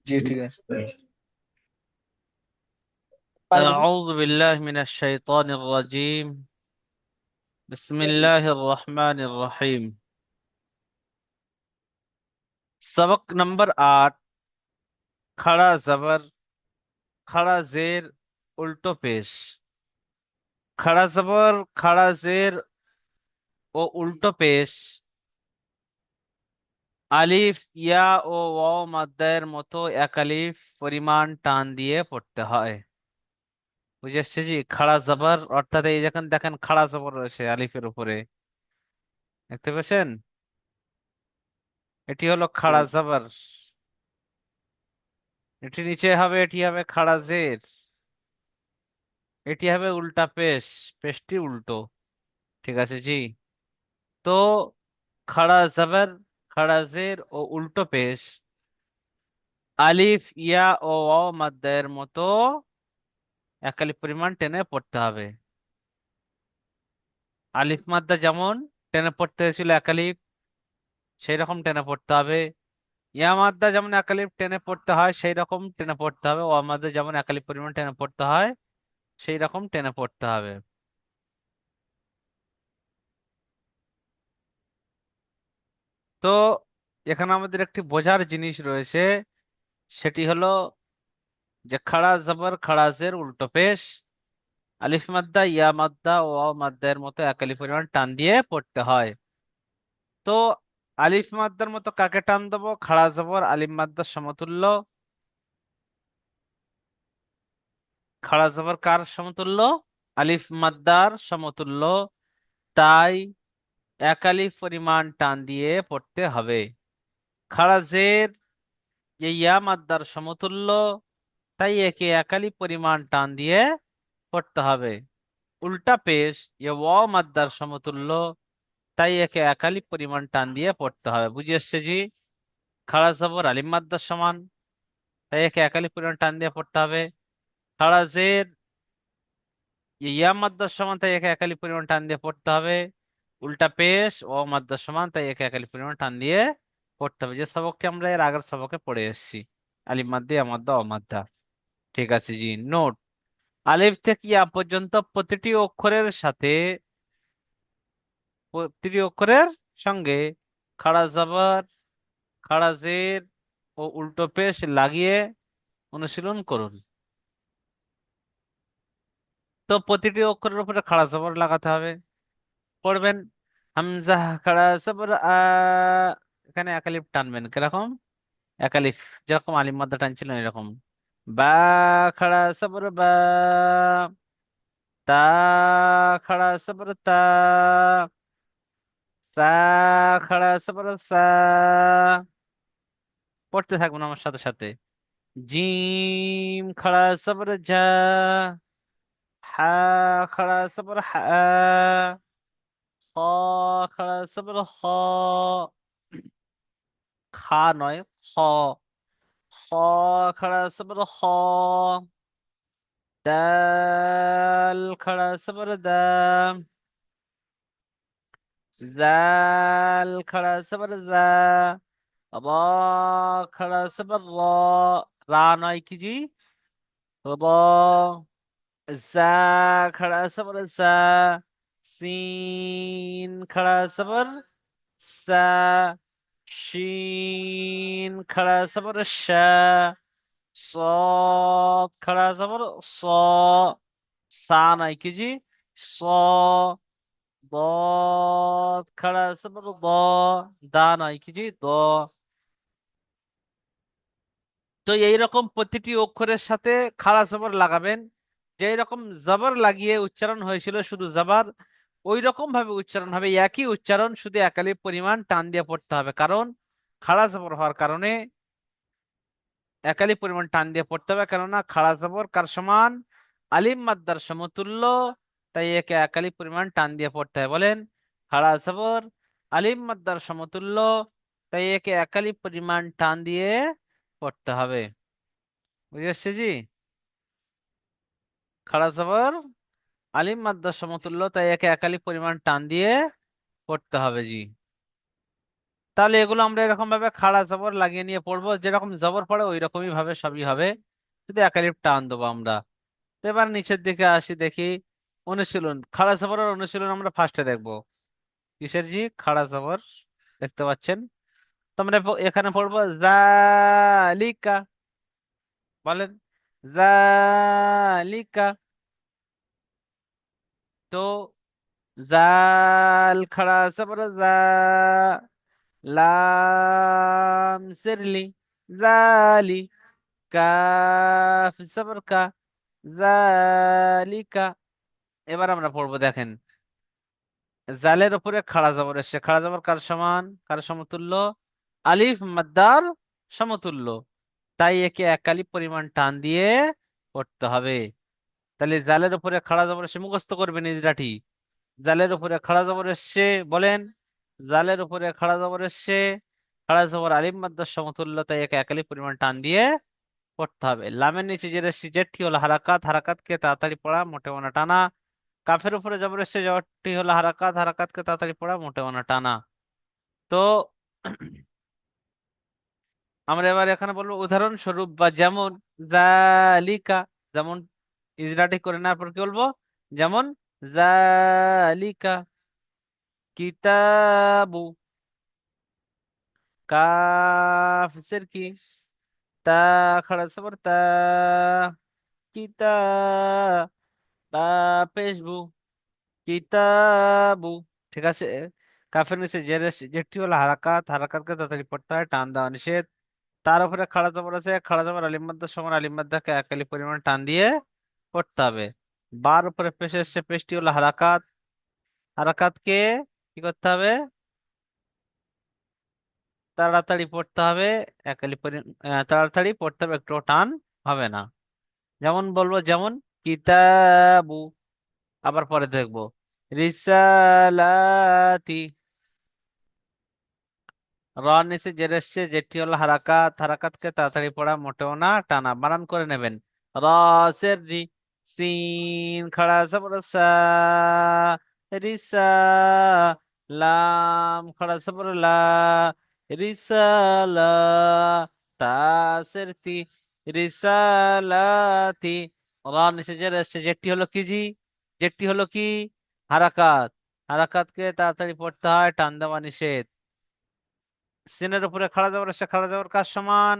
জি ঠিক আছে। পারবো না। أعوذ بالله من الشيطان الرجيم. بسم الله الرحمن الرحيم. सबक नंबर 8। खड़ा जबर, खड़ा जेर, उल्टो पेश। खड़ा जबर, खड़ा जेर ও উল্টো পেশ আলিফ, ইয়া ও ওয়াও মাদ্দার মতো এক আলিফ পরিমাণ টান দিয়ে পড়তে হয়। বুঝে এসছে জি? খাড়া জবর অর্থাৎ এই যখন দেখেন খাড়া জবর রয়েছে আলিফের উপরে, দেখতে পেয়েছেন? এটি হলো খাড়া জবর। এটি নিচে হবে, এটি হবে খাড়া জের, এটি হবে উল্টা পেশ, পেশটি উল্টো। ঠিক আছে জি? তো খাড়া জবর, খাড়া জের ও উল্টো পেশ আলিফ, ইয়া ও ওয়াও মাদ্দের মতো এক আলিফ পরিমাণ টেনে পড়তে হবে। আলিফ মাদ্দা যেমন টেনে পড়তে হয়েছিল এক আলিফ, সেই রকম টেনে পড়তে হবে। ইয়া মাদ্দা যেমন এক আলিফ টেনে পড়তে হয় সেই রকম টেনে পড়তে হবে। ওয়া মাদ্দা যেমন এক আলিফ পরিমাণ টেনে পড়তে হয় সেই রকম টেনে পড়তে হবে। তো এখানে আমাদের একটি বোঝার জিনিস রয়েছে, সেটি হলো যে খাড়া জবর খাড়া জের উল্টো পেশ আলিফ মাদ্দা, ইয়া মাদ্দা ও ওয়াও মাদ্দার মতো এক আলিফ পরিমাণ টান দিয়ে পড়তে হয়। তো আলিফ মাদ্দার মতো কাকে টান দেবো? খাড়া জবর আলিফ মাদ্দার সমতুল্য। খাড়া জবর কার সমতুল্য? আলিফ মাদ্দার সমতুল্য। তাই এক আলিফ পরিমাণ টান দিয়ে পড়তে হবে। খাড়া জের এই ইয়া মাদ্দার সমতুল্য, তাই একে এক আলিফ পরিমাণ টান দিয়ে পড়তে হবে। উল্টা পেশ এ ওয়াও মাদ্দার সমতুল্য, তাই একে এক আলিফ পরিমাণ টান দিয়ে পড়তে হবে। বুঝে এসছে জি? খাড়া জবর আলিফ মাদ্দার সমান, তাই একে এক আলিফ পরিমাণ টান দিয়ে পড়তে হবে। খাড়া জের ইয়া মাদ্দার সমান, তাই একে এক আলিফ পরিমাণ টান দিয়ে পড়তে হবে। উল্টা পেশ ও মাদ্দার সমান, তাই একে এক আলিফ পরিমাণ টান দিয়ে পড়তে হবে, যে সবকটি আমরা এর আগের সবকে পড়ে এসেছি। আলিফ মাদ্দা, ইয়া মাদ্দা, অ মাদ্দা। ঠিক আছে জি। নোট: আলিফ থেকে ইয়া পর্যন্ত প্রতিটি অক্ষরের সঙ্গে খাড়া জবর, খাড়া জের ও উল্টো পেশ লাগিয়ে অনুশীলন করুন। তো প্রতিটি অক্ষরের উপরে খাড়া জবর লাগাতে হবে। পড়বেন হামজা খাড়া জবর আ, এখানে একালিফ টানবেন কিরকম? একালিফ যেরকম আলিফ মাদ্দা টানছিলেন এরকম। বা খাড়া জবর বা, তা খাড়া জবর তা, সা খাড়া জবর সা। পড়তে থাকবেন আমার সাথে সাথে। জিম খাড়া জবর ঝা, হা খাড়া জবর হা, খ খাড়া জবর খ, খা নয় খ, খ খাড়া জবর খ, দাল খাড়া জবর দা, জাল খাড়া জবর জা, র খাড়া জবর র, রা নয় কি জি? র। জা খাড়া জবর জা, সিন খাড়া জবর সা, শিন খাড়া জবর শা, صاد খাড়া জবর স, সা নাই কি জি? স। ضاد খাড়া জবর দ, দা নাই কি জি? দ। তো এইরকম প্রতিটি অক্ষরের সাথে খাড়া জবর লাগাবেন। যেই রকম জবর লাগিয়ে উচ্চারণ হয়েছিল শুধু জবর, ওই রকম ভাবে উচ্চারণ হবে। একই উচ্চারণ, শুধু একালিপ পরিমাণ টান দিয়ে পড়তে হবে, কারণ খাড়া জবর হওয়ার কারণে একালি পরিমাণ টান দিয়ে পড়তে হবে। কেননা খাড়া জবর কার সমান? আলিম মাদ্দার সমতুল্য, তাই একে একালি পরিমাণ টান দিয়ে পড়তে হবে। বলেন খাড়া জবর আলিম মাদ্দার সমতুল্য, তাই একে একালি পরিমাণ টান দিয়ে পড়তে হবে। বুঝে এসছে জি? খাড়া জবর আলিম মাদ্দার সমতুল্য, তাই একে একালি পরিমাণ টান দিয়ে পড়তে হবে জি। তাহলে এগুলো আমরা এরকম ভাবে খাড়া জবর লাগিয়ে নিয়ে পড়বো, যেরকম জবর পড়ে ওই রকমই ভাবে সবই হবে, শুধু একালিপ টান দেবো আমরা। তো এবার নিচের দিকে আসি, দেখি অনুশীলন, খাড়া জবরের অনুশীলন আমরা ফার্স্টে দেখবো। কিসের জি? খাড়া জবর। দেখতে পাচ্ছেন? তো আমরা এখানে পড়বো জালিকা। বলেন জালিকা। তো জাল খাড়া জবর জা, লাম সিরলি জালি, কাফ জবর কা, জালিকা। এবার আমরা পড়বো, দেখেন জালের উপরে খাড়া জবর এসছে, খাড়া জবর কার সমান, কার সমতুল্য? আলিফ মাদ্দার সমতুল্য। তাই একে এক আলিফ পরিমাণ টান দিয়ে পড়তে হবে। তাহলে জালের উপরে খাড়া জবর এসে মুখস্থ করবেন ইজরাটি। জালের উপরে খাড়া জবর এসছে, বলেন জালের উপরে খাড়া জবর এসছে, খাড়া জবর আলিফ মাদ্দার সমতুল্য, তাই একে এক আলিফ পরিমাণ টান দিয়ে পড়তে হবে। লামের নিচে যে এসছে জেরটি হলো হারাকাত, হারাকাতকে তাড়াতাড়ি পড়া, মোটেও না টানা। কাফের উপরে জবর এসছে, জবরটি হলো হারাকাত, হারাকাতকে তাড়াতাড়ি পড়া, মোটেও না টানা। তো আমরা এবার এখানে বলবো উদাহরণস্বরূপ বা যেমন জালিকা, যেমন ইজরাটি করে নেওয়ার পর কি বলবো? যেমন জালিকা কিতাবু, কাফ সির কি, তা খাড়া সবর তা, কিতা, তা পেশবু, কিতাবু। ঠিক আছে? কাফের নিচে যেটি হলো হারাকাত, হারাকাতকে তাড়াতাড়ি পড়তে হয়, টান দেওয়া নিষেধ। তার উপরে খাড়া জবর আছে, খাড়া জবর আলিম মাদ্দার সমান, আলিম মাদ্দাকে এক আলিফ পরিমাণ টান দিয়ে পড়তে হবে। বার উপরে পেশ এসছে, পেশটি হলো হারাকাত, হারাকাতকে কি করতে হবে? তাড়াতাড়ি পড়তে হবে, এক আলিফ তাড়াতাড়ি পড়তে হবে, একটু টান হবে না। যেমন বলবো, যেমন কিতাবু। আবার পরে দেখবো রিসালাতি, র নিচে জের এসছে, যেটি হলো হারাকাত, হারাকাতকে তাড়াতাড়ি পড়া, মোটেও না টানা। বানান করে নেবেন। র সের রি, সিন খাড়া জবর সা, রিসা, লাম খাড়া জবর লা, রিসালা, তা সের তি, রিসালাতি। র নিচে জের এসছে, যেটি হলো কি জি? যেটি হলো কি? হারাকাত, হারাকাতকে তাড়াতাড়ি পড়তে হয়, টান দেওয়া নিষেধ। সিনের উপরে খাড়া জবর এসে, খাড়া জবর কার সমান?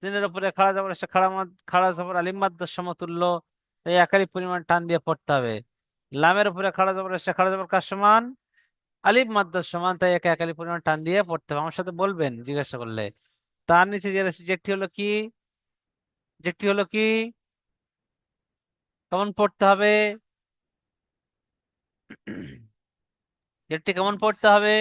সিনের উপরে খাড়া জবর এসে, খাড়া জবর আলিম মাদ্দার সমতুল্য, এই একালি পরিমাণ টান দিয়ে পড়তে হবে। লামের উপরে খাড়া জবর এসে, খাড়া জবর কার সমান? আলিফ মাদ্দার সমান, তাই একে একালি পরিমাণ টান দিয়ে পড়তে হবে। আমার সাথে বলবেন জিজ্ঞাসা করলে। তার নিচে যে যেটি হলো কি? যেটি হলো কি? কেমন পড়তে হবে? যেটি কেমন পড়তে হবে?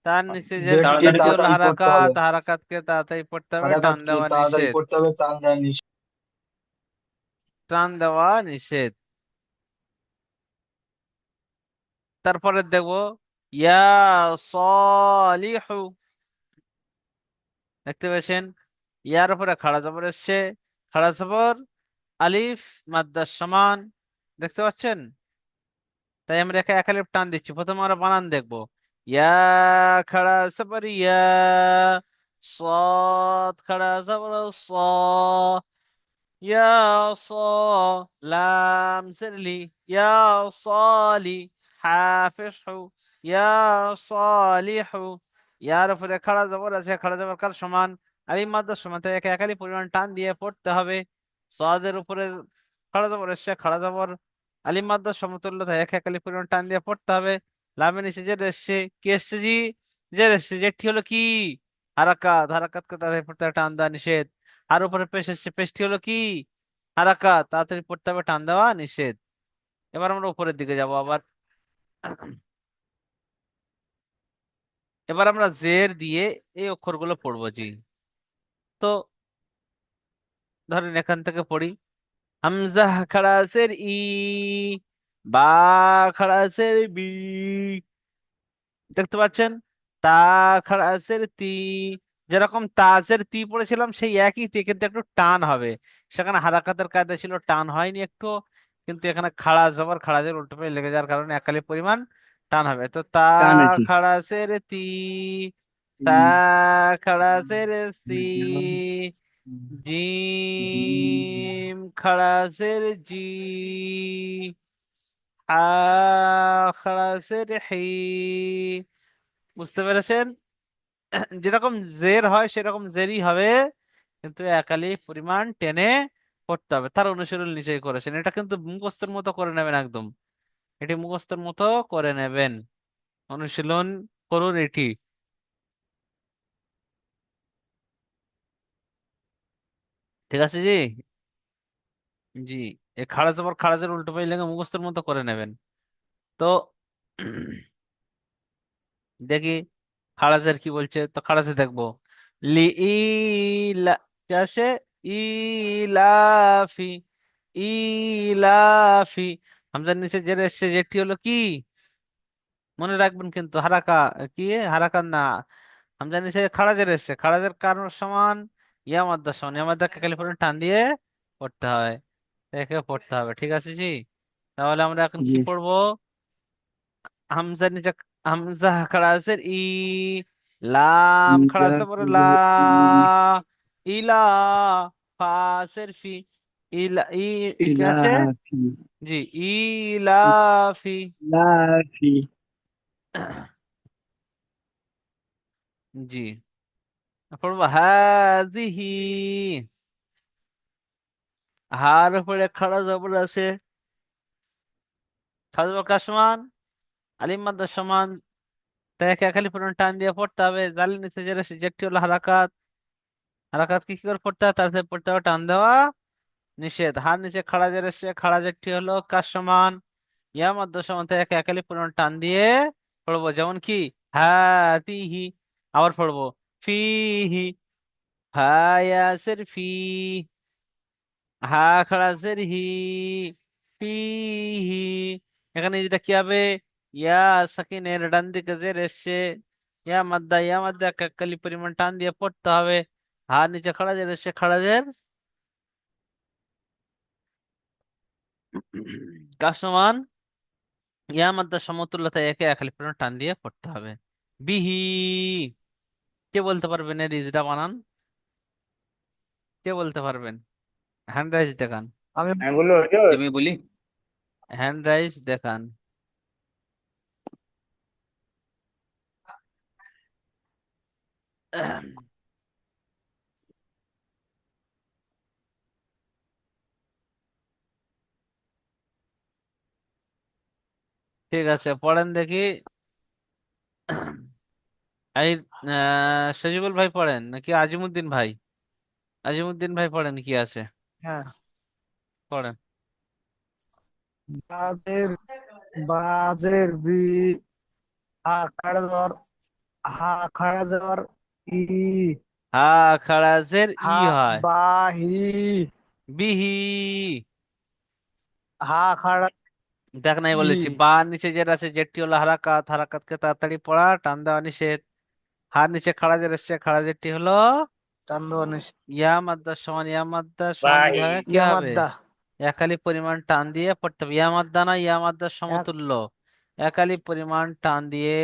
তার নিচে যে জেটকে যেটি হলো তাড়াতাড়ি পড়তে হবে, হারাকাত, হারাকাতকে তাড়াতাড়ি পড়তে হবে, টান হারাকাতকে দেওয়া তাড়াতাড়ি নিষেধ। পড়তে হবে, টান দেওয়া নিষেধ। টান দেওয়া নিষেধ। তারপরে দেখবো ইয়া সলিহু। দেখতে পেয়েছেন? ইয়ার উপরে খাড়া জবর এসছে, খাড়া জবর আলিফ মাদ্দার সমান। দেখতে পাচ্ছেন? তাই আমরা একে এক আলিফ টান দিচ্ছি। প্রথমে আমরা বানান দেখবো। ইয়া খাড়া জবর ইয়া, সদ খাড়া জবর স, ইয়া ص، লাম সিরলি, ইয়া صالي، হাফিজ হু, ইয়া সালিহু। ইয়ার উপরে খাড়া জবর আছে, খাড়া জবর কার সমান? আলিফ মাদ্দার সমান, তাই একে একালি পরিমাণ টান দিয়ে পড়তে হবে। সাদের উপরে খাড়া জবর এসছে, খাড়া জবর আলিফ মাদ্দার সমতুল্য, তাই একে একালি পরিমাণ টান দিয়ে পড়তে হবে। লামের নিচে জের এসছে, কি এসছে জি? জের এসছে, যেটি হলো কি? হারাকাত, হারাকাতকে তাদের পড়তে হবে, টান দেওয়া নিষেধ। আর উপরে পেশ এসছে, পেশটি হলো কি? হারাকাত, তাড়াতাড়ি পড়তে হবে, টান দেওয়া নিষেধ। এবার আমরা উপরের দিকে যাব আবার। এবার আমরা জের দিয়ে এই অক্ষরগুলো পড়বো জি। তো ধরেন এখান থেকে পড়ি, হামজা খাড়া জের ই, বা খাড়া জের বি। দেখতে পাচ্ছেন? তা খাড়া জের তি। যেরকম তাজের তি পড়েছিলাম সেই একই তি, কিন্তু একটু টান হবে। সেখানে হারাকাতের কায়দা ছিল, টান হয়নি একটু। কিন্তু এখানে খাড়া জবর খাড়া জের উল্টো পায়ে লেগে যাওয়ার কারণে একালি পরিমাণ টান হবে তো তা টান আর কি। খাড়া সের তি, তা উম, খাড়া সের সি, জি। জিম খাড়া সের জি, আ খাড়া সের হি। বুঝতে পেরেছেন? যেরকম জের হয় সেরকম জেরই হবে, কিন্তু একালি পরিমাণ টেনে পড়তে হবে। তার অনুশীলন নিচেই করেছেন, এটা কিন্তু মুখস্থের মতো করে নেবেন একদম। এটি মুখস্থের মতো করে নেবেন, অনুশীলন করুন এটি। ঠিক আছে জি? জি। এই খাড়া জবর খাড়াজের উল্টো পাই লেগে মুখস্থের মতো করে নেবেন। তো দেখি খাড়াজের কি বলছে, তো খাড়াজে দেখবো। লি ইলা, কি আসে? ইলাফি, ইলাফি। হামজার নিচে যে এসছে যেটি হলো কি? মনে রাখবেন কিন্তু হারাকা, কি হারাকান না, হামজার নিচে খাড়াজের এসছে, খাড়াজের কারণ সমান ইয়া মাদ্দা সমান, ইয়া মাদ্দাকে ক্যালিফোর্নিয়া টান দিয়ে পড়তে হয়, দেখে পড়তে হবে। ঠিক আছে জি? তাহলে আমরা এখন জি। কি পড়বো? হামজার নিচে হামজা খাড়া আছে ই, লাম খাড়া আছে পরে লা, ইলা, ফাসের ফি, ইলা ই, কি আছে? ইলাফি। জি, ইলাফি। ইলাফি। জি। পড়বো হাজিহি, হার উপরে খাড়া জবর আছে, খাড়া জবর কার সমান? আলিম মাদ্দার সমান, তাই একে একালি পূরণ টান দিয়ে পড়তে হবে। জালির নিচে যেটি হলো হারাকাত, হারাকাত কি কি করে পড়তে হয়? তার সাথে পড়তে হবে টান দেওয়া নিষেধ। হার নিচে খাড়া জের এসে, খাড়া জেরটি হলো কার সমান? ইয়া মাদ্দার সমান, তাই একে একালি পূরণ টান দিয়ে পড়বো। যেমন কি হাতিহি, আবার পড়বো ফিহি, হায়াসের ফি, হা খারাজের হি, ফিহি। এখানে যেটা কি হবে? ইয়া সাকিনের ডান দিকে জের এসছে, ইয়া মাদ্দা কালি পরিমাণ টান দিয়ে পড়তে হবে। হার নিচে খারাজের এসছে, খারাজের কার সমান? ইয়া মাদ্দা সমতুল্যতা, একে একালি পরিমাণ টান দিয়ে পড়তে হবে। বিহি, কে বলতে পারবেন এর ইজরা বানান? কে বলতে পারবেন? হ্যান্ড রাইজ দেখান, আমি বললো হুজুর। আমি বলি। হ্যান্ড রাইজ দেখান। ঠিক আছে, পড়েন দেখি। এই সজিবুল ভাই পড়েন নাকি আজিমুদ্দিন ভাই? আজিমুদ্দিন ভাই পড়েন, কি আছে হ্যাঁ। পড়েন। বাজের, বাজের বি, হা খাড়া জ্বর, হা খাড়া জ্বর, ই, হা খারাজের ই হা হয়, বাহি, বিহি। হা খাড়া দেখ নাই ই, বলেছি, বা নিচে যেটা আছে যেটি হলো হারাকাত, হারাকাতকে তাড়াতাড়ি পড়া, টান দেওয়া নিষেধ। হার নিচে খারাজের এসছে, খারাজেরটি হলো চান্দোয়ানিস, ইয়া মাদ্দা সমান যদি হয় কি হবে? ইয়ামাদ্দা, একালি পরিমাণ টান দিয়ে পড়তে হবে। ইয়া মাদ্দা না, ইয়া মাদ্দার এক, সমতুল্য, একালি পরিমাণ টান দিয়ে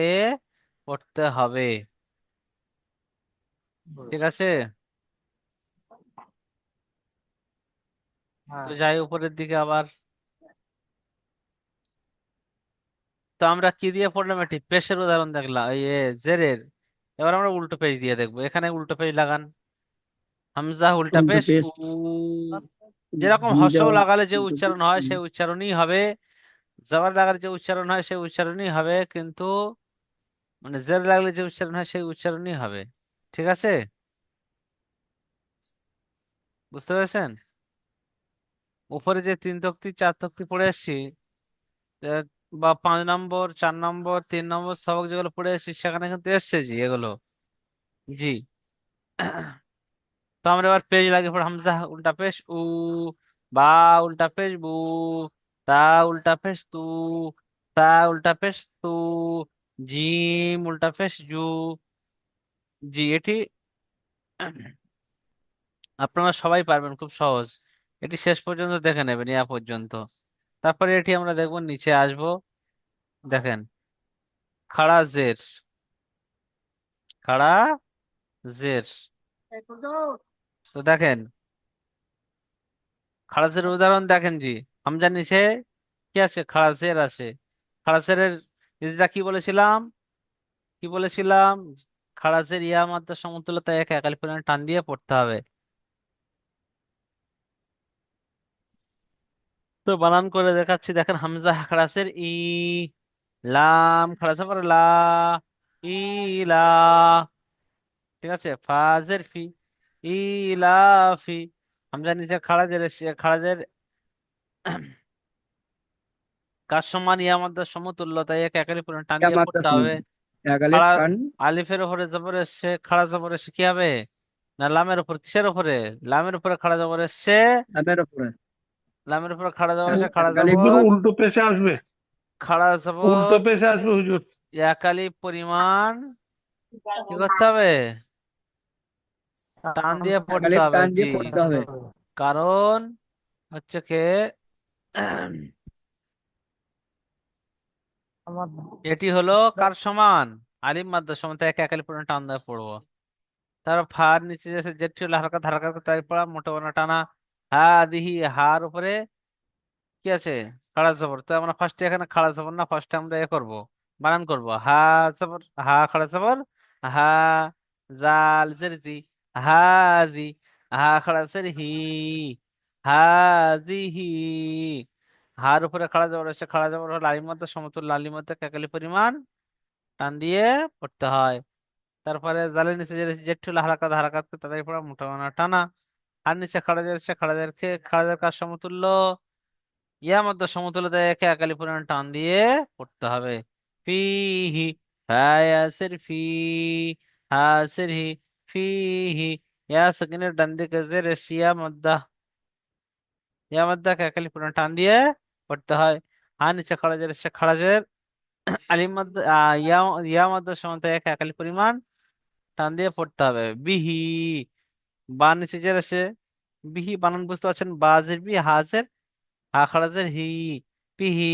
পড়তে হবে। ঠিক আছে? তো হ্যাঁ। যাই উপরের দিকে আবার। তো আমরা কি দিয়ে পড়লাম? এটি পেশের উদাহরণ দেখলাম, এই জেরের। এবার আমরা উল্টো পেজ দিয়ে দেখবো। এখানে উল্টো পেজ লাগান, হামজা উল্টা উল্টো পেশ উ, পেস্ট। যেরকম জি হর্ষ দেওয়া। লাগালে যে উল্টো উচ্চারণ পেস্ট। হয় সেই উচ্চারণই হবে, জবর লাগালে যে উচ্চারণ হয় সেই উচ্চারণই হবে, কিন্তু মানে জের লাগলে যে উচ্চারণ হয় সেই উচ্চারণই হবে। ঠিক আছে? বুঝতে পেরেছেন? উপরে যে তিন তক্তি চার তক্তি পড়ে এসছি, আহ, বা 5 নম্বর, 4 নম্বর, 3 নম্বর সবক যেগুলো পড়ে এসছি সেখানে কিন্তু এসছে জি এগুলো। জি। তো আমরা এবার পেজ লাগিয়ে পড়ে, হামজা উল্টা পেশ উ, বা উল্টা পেশ বু, তা উল্টা পেশ তু, তা উল্টা পেশ তু, জিম উল্টা পেশ জু। জি, এটি আপনারা সবাই পারবেন, খুব সহজ। এটি শেষ পর্যন্ত দেখে নেবেন, ইয়া পর্যন্ত। তারপরে এটি আমরা দেখবো, নিচে আসবো। দেখেন খাড়া জের, খাড়া জের। তো দেখেন খাড়া জের উদাহরণ দেখেন জি। হামজার নিচে কি আছে? খাড়া জের আছে। খাড়া জেরের ইজরা কি বলেছিলাম? কি বলেছিলাম? খাড়া জের ইয়া মাদ্দা সমতুল্য তাই একে একালি পরিমাণ টান দিয়ে পড়তে হবে। তো বানান করে দেখাচ্ছি, দেখেন হামজা খাড়া জের ই, লাম খাড়া জবর লা, ইলা। ঠিক আছে, ফাজের ফি, ইলাফি। হামজার নিচে খাড়া জের খাড়া জের কার সমান ইয়া মাদ্দার সমতুল্য তাই একে একালি পরিমাণ টান ইয়া দিয়ে মাত্রা পড়তে সমান হবে। এক আলিফ খাড়া টান আলিফের উপরে জবর এসছে, খাড়া জবর এসে কি হবে? না লামের উপর, কিসের উপরে? লামের উপরে খাড়া জবর এসছে, লামের উপরে লামের উপরে খাড়া জবর এসে, খাড়া এক আলিফ হুজুর জবর, উল্টো পেশে আসবে, খাড়া উল্টো জবর পেশে আসবে হুজুর। একালি পরিমাণ কি করতে হবে? টান দিয়ে এক পড়তে আলিফ হবে টান জি। দিয়ে পড়তে হবে। কারণ হচ্ছে কে আমার এটি হলো কার সমান? আলিম মাদ্দার সমান, তাই একে একালি পরিমাণ টান দিয়ে পড়বো। তারপর ফার নিচে যে জেড ছিল হালকা হালকা তাই পড়া, মোটা বানা টানা। হা দিহি, হার উপরে কি আছে? খাড়া জবর। তো আমরা ফার্স্টে এখানে খাড়া জবর না, ফার্স্টে আমরা এ করবো, বানান করবো। হা জবর, হা খাড়া জবর, হা, জাল জের জি, হাজি। হা খাড়া জের হি, হাজিহি। হার উপরে খাড়া জবর এসে, খাড়া জবর হলো লালির মধ্যে সমতুল্য, লালির মধ্যে কাকালি পরিমাণ টান দিয়ে পড়তে হয়। তারপরে জালের নিচে যে জেড ছিল হালকা হালকা তাদের পড়া, মোটা বানা টানা। আর নিচে খাড়া জের এসে, খাড়া জের কাজ সমতুল্য ইয়া মধ্যে সমতুল্যতা একে একালি পরিমাণ টান দিয়ে পড়তে হবে। ফিহি, হায়াসির ফি, হাসির হি, ফিহি। ইয়া সেকেন্ডের ডান দিকে জের শিয়া মধ্যা, ইয়া মধ্যে একে একালি পরিমাণ টান দিয়ে পড়তে হয়। আর নিচে খাড়া জের সে খাড়া জের আলিম মধ্যে ইয়া, ইয়া মধ্যে সমানতা একে একালি পরিমাণ টান দিয়ে পড়তে হবে। বিহি, বা নিচে জের সে, বিহি বানান বুঝতে পারছেন? বাজের বি, হাজের, হা খাড়া জের হি, পিহি।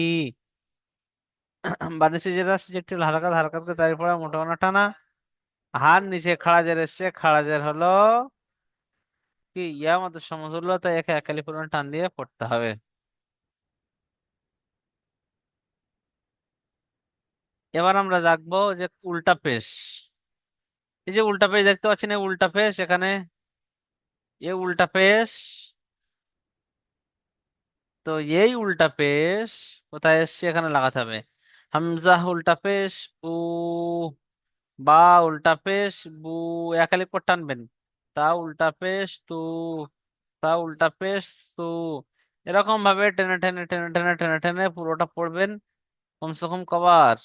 বানিয়েছে যেটা যেটি হালকা হালকা করে দাঁড়িয়ে পড়া, মোটা মোটা টানা। হার নিচে খাড়াজের এসছে, খাড়াজের হলো কি ইয়া মতো সমতুল্য তাই একে একালি পরিমাণ টান দিয়ে পড়তে হবে। এবার আমরা দেখবো যে উল্টা পেশ। এই যে উল্টা পেশ দেখতে পাচ্ছেন, এই উল্টা পেশ এখানে, এই উল্টা পেশ। তো এই উল্টা পেশ কোথায় এসছে? এখানে লাগাতে হবে। হামজা উল্টা পেশ উ, বা উল্টা পেশ বু, একালি পর টানবেন। তা উল্টা পেশ তু, তা উল্টা পেশ তু। এরকম ভাবে টেনে টেনে টেনে টেনে টেনে টেনে পুরোটা পড়বেন। কমসে কম কবার?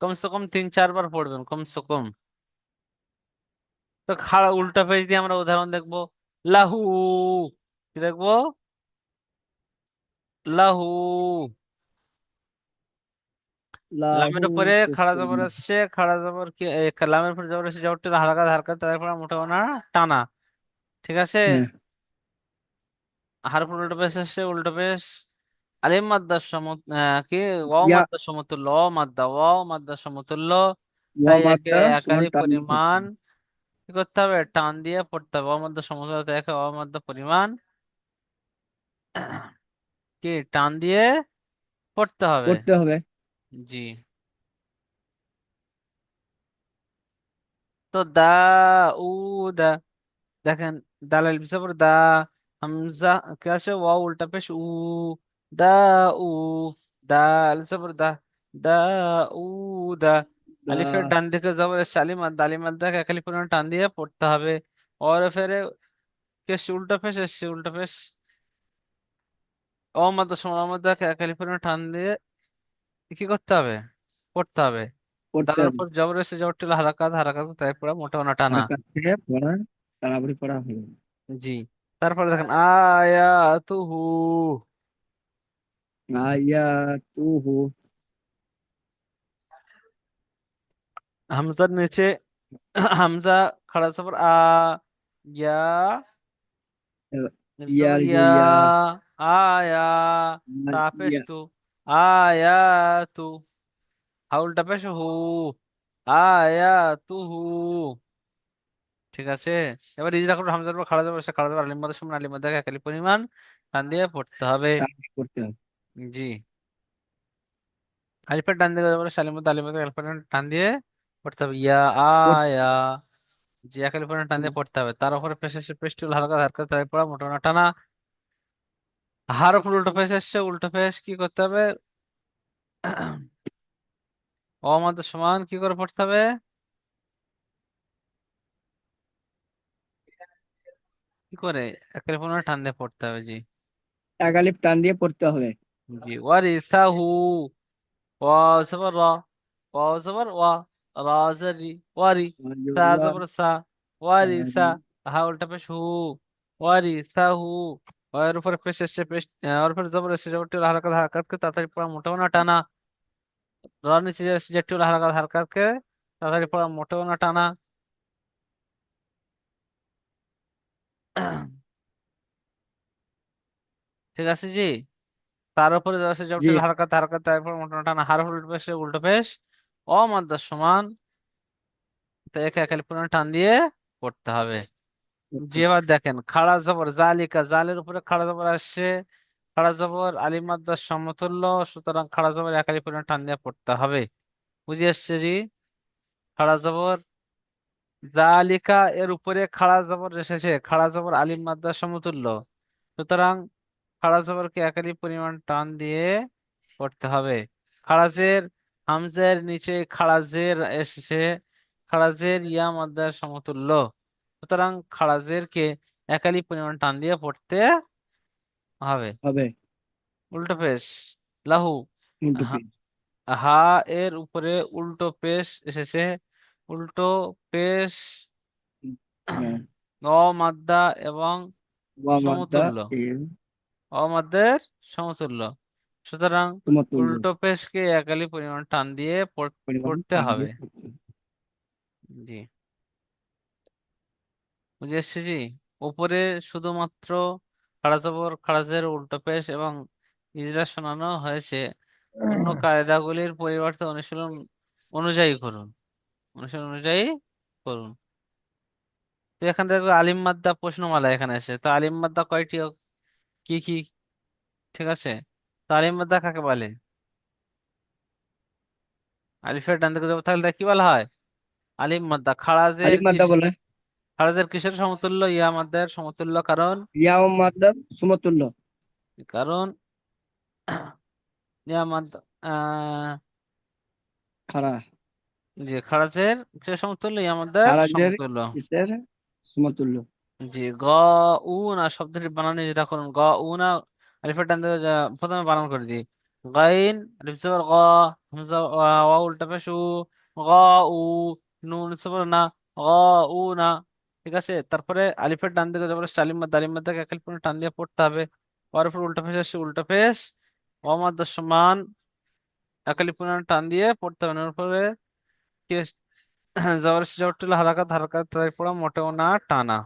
কমসে কম 3-4 বার পড়বেন কমসে কম। তো খাড়া উল্টা পেজ দিয়ে আমরা উদাহরণ দেখবো। লাহু, কি দেখবো? লাহু। লাহু লামের উপরে খাড়া কুসুম। জবর আসছে, খাড়া জবর কি লামের উপরে জবর আসছে, জবরটা হালকা হালকা তারপর মোটা না টানা। ঠিক আছে। হ্যাঁ হারফ উল্টো পেশ আসছে, উল্টো পেশ আলিম মাদ্দার কি ওয়াও ইয়া মাদ্দার সমতুল্য, অ মাদ্দা, ওয়াও মাদ্দার সমতুল্য ওয়া তাই একে মাত্রা সমান একালি টান দিয়ে পড়তে পরিমাণ হবে। কি করতে হবে? টান দিয়ে পড়তে হবে। ওয়াও মাদ্দার সমতুল্য তাই একে ওয়াও মাদ্দা পরিমাণ কি টান দিয়ে পড়তে হবে। পড়তে হবে। জি। তো দা, উ, দা, দেখেন দালাল বিসাবর দা, হামজা কি আছে? ওয়াও উল্টা পেশ উ, দা উ, দাল জবর দা, দা উ, দা। আলিফের দা ডান দিকে জবর শালিমাত, দালিমাত দাকে একালি পরিমাণ টান দিয়ে পড়তে হবে। और फिर কেস উল্টা পেশ এসছে, উল্টা পেশ ও মাদ্দা সময় মধ্যে একালি পরিমাণ টান দিয়ে কি করতে হবে? পড়তে হবে। পড়তে দালের হবে। উপর জবর এসে, জবরটি হলো হারাকাত, হারাকাত তাই পড়া, মোটা না টানা। আর কাছ থেকে পড়া তাড়াতাড়ি পড়া হবে। জি। তারপরে দেখেন আয়াতুহু, আয়াতুহু হামজার নিচে হামজা খাড়া সফর আ, ইয়া জবর ইয়ার যে ইয়া, ইয়া আয়া, তা ইয়া পেশ তু, আয়াতু, হা উল্টা পেশ হু, আয়াতুহু। ঠিক আছে, এবার ইজরা করবো হামজার পর খাড়া যাবে, সে খাড়া যাবে আলিম মাদের সমান আলিম মাদের একালি পরিমাণ টান দিয়ে পড়তে হবে। তার করতে হবে। জি, আলিফের ডান দিকে যাবে সালিম মাদ আলিম মাদের একালি পরিমাণ টান দিয়ে পড়তে হবে। ইয়া পড়তে আয়া, জি একালি পরিমাণ টান দিয়ে পড়তে হবে। তার উপরে পেশ এসে পেশটি হালকা হালকা তাই পড়া মোটা না টানা। হার উপর উল্টো পেশ এসছে, উল্টো পেশ কি করতে হবে? আমাদের সমান কি করে পড়তে হবে? কি করে? একালি পরিমাণ টান দিয়ে পড়তে হবে। জি, এক আলিফ টান দিয়ে পড়তে হবে। জি ওয়ারিসাহু, ওয়াও জবর রা, ওয়াও জবর ওয়া, রা জের রি, ওয়ারি, সা আল্লাহ, জবর সা, ওয়ারিসা, আল্লাহ, হা উল্টা পেশ হু, ওয়ারিসাহু। ওয়ার উপরে পেশ এসছে, পেশ ওর উপরে জবর এসছে, জবরটি হলো হালকা হারকাতকে তাড়াতাড়ি পড়া মোটেও না টানা। র নিচে যে এসছে, যেটি হলো হালকা হারকাতকে তাড়াতাড়ি পড়া মোটেও না টানা। ঠিক আছে জি। তার উপরে যা আছে জবরটি জি হলো হালকা হারকাত তারপর মোটা না টানা। হার উল্টো পেশ উল্টো পেশ অমাদ্দার সমান, তো একে একালি পুরো টান দিয়ে পড়তে হবে। জি, এবার দেখেন খাড়া জবর জালিকা, জালের উপরে খাড়া জবর আসছে, খাড়া জবর আলিফ মাদ্দার সমতুল্য, সুতরাং খাড়া জবর একালি পরিমাণ টান দিয়ে পড়তে হবে। বুঝে আসছে জি? খাড়া জবর জালিকা এর উপরে খাড়া জবর এসেছে, খাড়া জবর আলিফ মাদ্দার সমতুল্য, সুতরাং খাড়া জবরকে একালি পরিমাণ টান দিয়ে পড়তে হবে। খাড়াজের হামজের নিচে খাড়াজের এসেছে, খাড়াজের ইয়া মাদ্দার সমতুল্য, সুতরাং খাড়াজেরকে একালি পরিমাণ টান দিয়ে পড়তে হবে। হবে। উল্টো পেশ লাহু, উল্টো হা, পেশ। হা এর উপরে উল্টো পেশ এসেছে, উল্টো পেশ হ্যাঁ, অমাদ্দা এবং ওয়া মাদ্দা সমতুল্য, এর অমাদ্দের সমতুল্য, সুতরাং সমতুল্য উল্টো পেশকে একালি পরিমাণ টান দিয়ে পরিমাণ পড়তে টান হবে। দিয়ে পড়তে হবে। জি, বুঝে এসছি জি। উপরে শুধুমাত্র খাড়া জবর খাড়াজের উল্টো পেশ এবং ইজরা শোনানো হয়েছে, অন্য কায়দাগুলির পরিবর্তে অনুশীলন অনুযায়ী করুন, অনুশীলন অনুযায়ী করুন। তো এখান থেকে আলিম মাদ্দা প্রশ্নমালা এখানে আছে, তো আলিম মাদ্দা কয়টি কি কি? ঠিক আছে, তো আলিম মাদ্দা কাকে বলে? আলিফের ডান দিকে যাবো তাহলে তাকে কি বলা হয়? আলিম মাদ্দা। খাড়াজের আলিফ মাদ্দা বলে। খাড়াজের কিসের সমতুল্য? ইয়া মাদ্দার সমতুল্য। কারণ ইয়া ও মাদ্দা সমতুল্য। কারণ ইয়া মাদ্দা খাড়া, জি খাড়াজের কিসের সমতুল্য? ইয়া মাদ্দার খারাজের সমতুল্য। কিসের সমতুল্য। জি গ উ না শব্দটি বানানো যেটা করুন, গ উ না আলিফের ডান দিকে প্রথমে বানান করে দিই। গাইন আলিফ জবর গ, হামজা ওয়া উল্টা পেশ উ, গ উ, নুন সবর না, গ উ না। ঠিক আছে, তারপরে আলিফের ডান দিকে জবর আলিম মাদ আলিম মাদ একাল পরে টান দিয়ে পড়তে হবে। ওর উপর উল্টা পেশ আসছে, উল্টা পেশ ও মাদ সমান একালি পরিমাণ টান দিয়ে পড়তে হবে। ওর উপরে কি জবর জবরটি হারাকাত হারাকাত তাই পড়া মোটেও না টানা।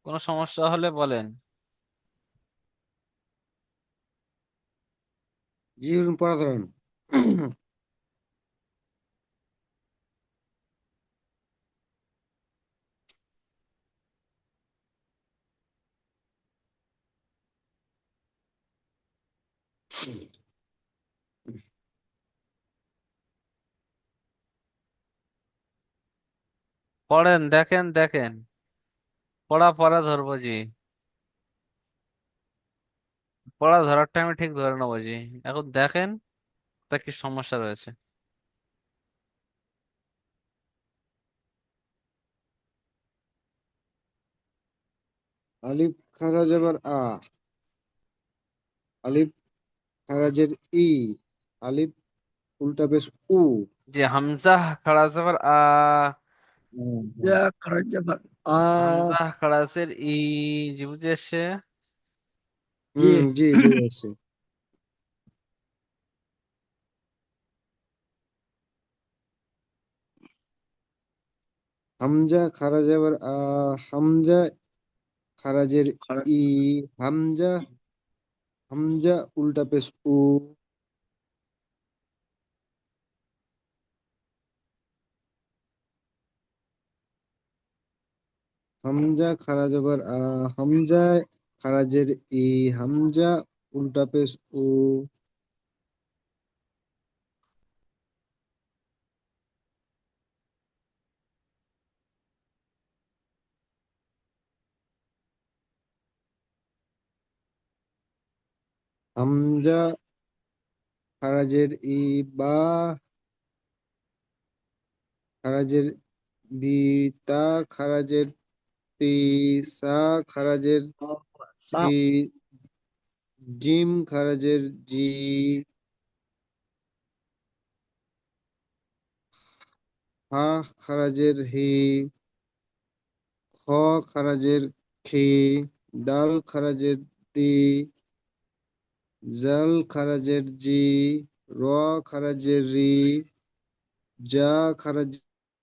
কোনো সমস্যা হলে বলেন। জি হুজুর, পড়া ধরেন। পড়েন, দেখেন দেখেন, পড়া পড়া ধরবো জি, পড়া ধরার টাইমে ঠিক ধরে নেবো জি। এখন দেখেন তা কি সমস্যা রয়েছে। আলিফ খারা যাবার আ, আলিফ খারাজের ই, আলিফ উল্টা পেশ উ, যে হামজা খাড়া জবর আ, ইয়া খারাজ জাবার আ হামজা খাড়াসের ই জি বুঝে এসছে। জি জি বুঝে আসছে। হামজা খারা যাবার হামজা খারাজের খারাপ ই, হামজা হামজা উল্টা পেশ উ, হামজা খারা যাবার হামজা খারাজের ই, হামজা উল্টা পেশ উ, হামজা খারাজের ই, বা খারাজের বি, তা খারাজের তি, সা খারাজের সা সি, জিম খারাজের জি, হা খারাজের হি, খ খারাজের খি, দাল খারাজের দি, জাল খারাজের জি, র খারাজের রি, জা খারাজের